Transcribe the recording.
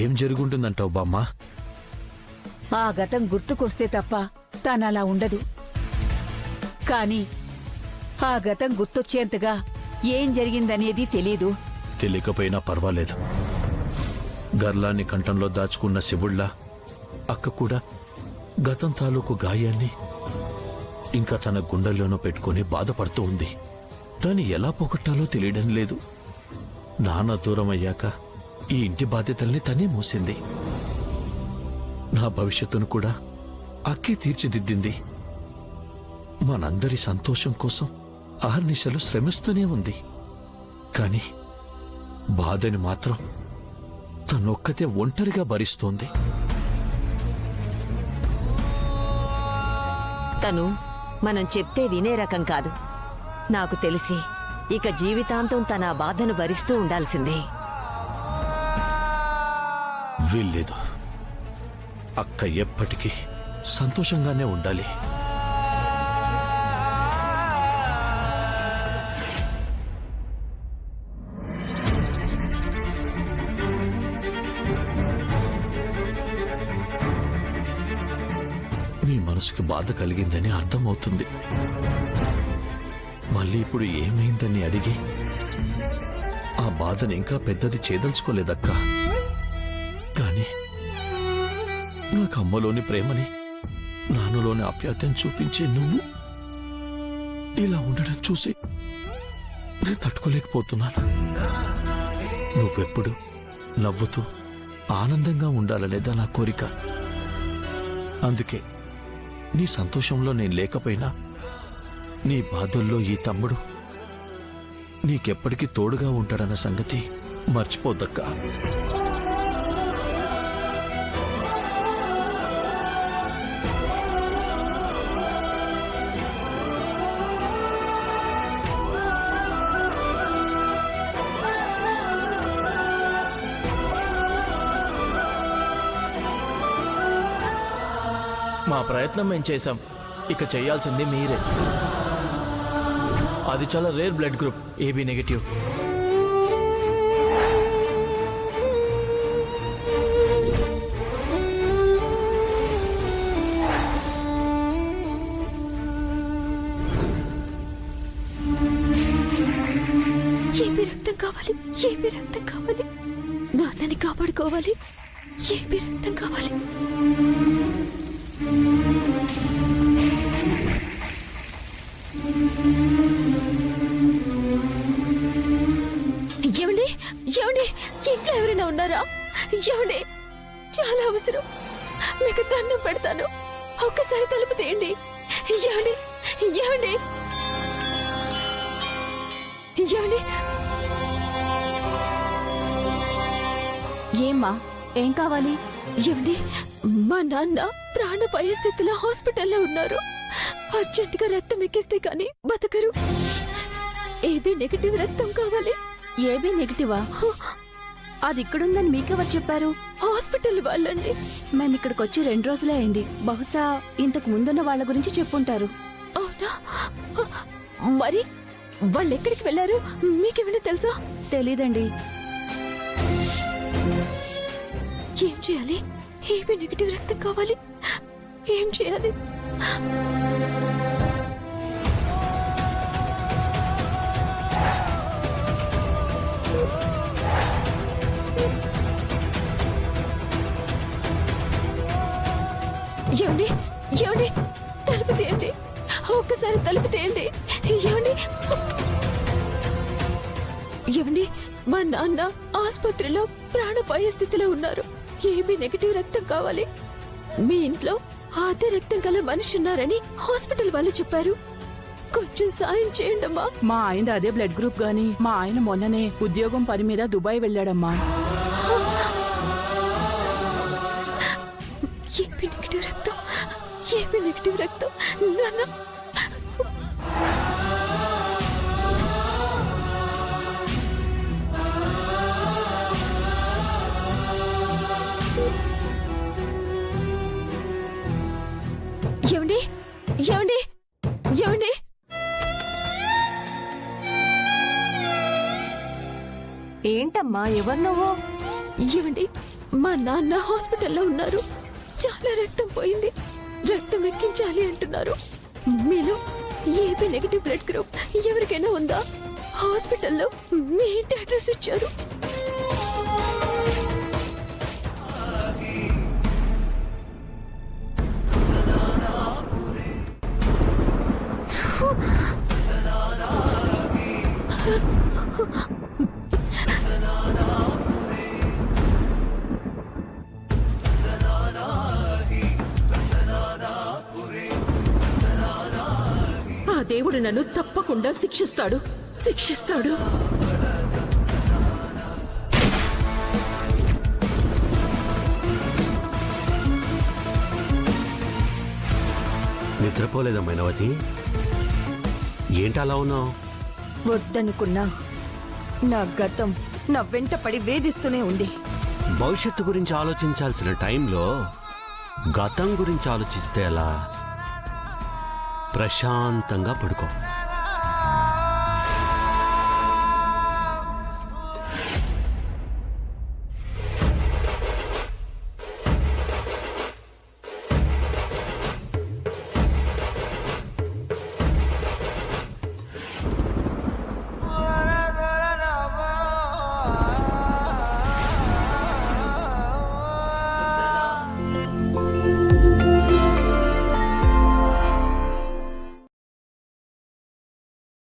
ఏం జరుగుంటుందంటావు బామ్మ? ఆ గతం గుర్తుకొస్తే తప్ప తనలా ఉండదు. కాని ఆ గతం గుర్తొచ్చేంతగా ఏం జరిగిందనేది తెలీదు. తెలియకపోయినా పర్వాలేదు. గర్లాన్ని కంఠంలో దాచుకున్న శివుళ్ళ అక్క కూడా గతం తాలూకు గాయాన్ని ఇంకా తన గుండెల్లోనూ పెట్టుకుని బాధపడుతూ ఉంది. దాన్ని ఎలా పోగొట్టాలో తెలియడం లేదు. నాన్న దూరమయ్యాక ఈ ఇంటి బాధ్యతల్ని తనే మూసింది. నా భవిష్యత్తును కూడా అక్కే తీర్చిదిద్దింది. మనందరి సంతోషం కోసం అహర్నిశలు శ్రమిస్తూనే ఉంది. కాని బాధని మాత్రం తనొక్కతే ఒంటరిగా భరిస్తోంది. తను మనం చెప్తే వినే రకం కాదు. నాకు తెలిసి ఇక జీవితాంతం తన బాధను భరిస్తూ ఉండాల్సిందే. వీల్లేదు. అక్క ఎప్పటికీ సంతోషంగానే ఉండాలి. మీ మనసుకి బాధ కలిగిందని అర్థమవుతుంది. మళ్ళీ ఇప్పుడు ఏమైందని అడిగి ఆ బాధను ఇంకా పెద్దది చేయదలుచుకోలేదక్క. కాని నాకు అమ్మలోని ప్రేమని, నాన్నలోని ఆప్యాయతను చూపించే నువ్వు ఇలా ఉండడం చూసి నేను తట్టుకోలేకపోతున్నాను. నువ్వెప్పుడు నవ్వుతూ ఆనందంగా ఉండాలనేదా నా కోరిక. అందుకే నీ సంతోషంలో నేను లేకపోయినా నీ బాధల్లో ఈ తమ్ముడు నీకెప్పటికీ తోడుగా ఉంటాడన్న సంగతి మర్చిపోద్దక్కా. మా ప్రయత్నం మేము చేశాం. ఇక చేయాల్సింది మీరే. అది చాలా rare blood group, AB negative. AB రక్తం కావాలి, ఏబీ రక్తం కావాలి. నాన్నని కాపాడుకోవాలి. ఏబీ రక్తం కావాలి. ఏమండి, ఏమండి, ఇంట్లో ఎవరైనా ఉన్నారా? ఏమండి, చాలా అవసరం. మీకు దండం పెడతాను, ఒక్కసారి తలుపు తీయండి. ఏమండి, ఏమండి, ఏమండి. ఏమ్మా, ఏం కావాలి? ఏమండి, మా నాన్న ప్రాణపాయ స్థితిలో హాస్పిటల్లో ఉన్నారు. అర్జెంటుగా రక్తం ఎక్కిస్తే కానీ బతకరు. ఏబీ నెగటివ్ రక్తం కావాలి. ఏబీ నెగటివా? అది ఇక్కడుందని మీకెవరు చెప్పారు? హాస్పిటల్ వాళ్ళండి. మేము ఇక్కడికి వచ్చి 2 రోజులే అయింది. బహుశా ఇంతకు ముందున్న వాళ్ళ గురించి చెప్పుంటారు. అవునా? మరి వాళ్ళు ఎక్కడికి వెళ్లారు? మీకేమైనా తెలుసా? తెలీదండి. ఏం చేయాలి? ఏబీ నెగటివ్ రక్తం కావాలి. ఏం చేయాలి? ఏమండి, ఏమండి, తలుపు తీయండి. ఒక్కసారి తలుపు తీయండి. ఏమండి, ఏమండి, మా నాన్న ఆసుపత్రిలో ప్రాణపాయ స్థితిలో ఉన్నారు. ఏబీ నెగటివ్ రక్తం కావాలి. మీ ఇంట్లో అదే రక్తం గల మనిషి ఉన్నారని హాస్పిటల్ వాళ్ళు చెప్పారు. కొంచెం సాయం చేయండమ్మా. మా ఆయన అదే బ్లడ్ గ్రూప్ గాని మా ఆయన మొన్ననే ఉద్యోగం పని మీద దుబాయ్ వెళ్ళాడమ్మా. ఏబీ నెగటివ్ రక్తం, ఏబీ నెగటివ్ రక్తం. నాన్న, ఏమండి, ఏమండి, ఏమండి, ఏంటమ్మా, ఎవరు నువ్వు? ఏమండి, మా నాన్న హాస్పిటల్లో ఉన్నారు. చాలా రక్తం పోయింది. రక్తం ఎక్కించాలి అంటున్నారు. మీలో ఏబీ నెగటివ్ బ్లడ్ గ్రూప్ ఎవరికైనా ఉందా? హాస్పిటల్లో మీ ఇంటి అడ్రస్ ఇచ్చారు. ఆ దేవుడు నన్ను తప్పకుండా శిక్షిస్తాడు. నిద్రపోలేదా మైనవతి? ఏంటి అలా ఉన్నావు? వద్దనుకున్నా నా గతం నా వెంట పడి వేధిస్తూనే ఉంది. భవిష్యత్తు గురించి ఆలోచించాల్సిన టైంలో గతం గురించి ఆలోచిస్తే ఎలా? ప్రశాంతంగా పడుకో.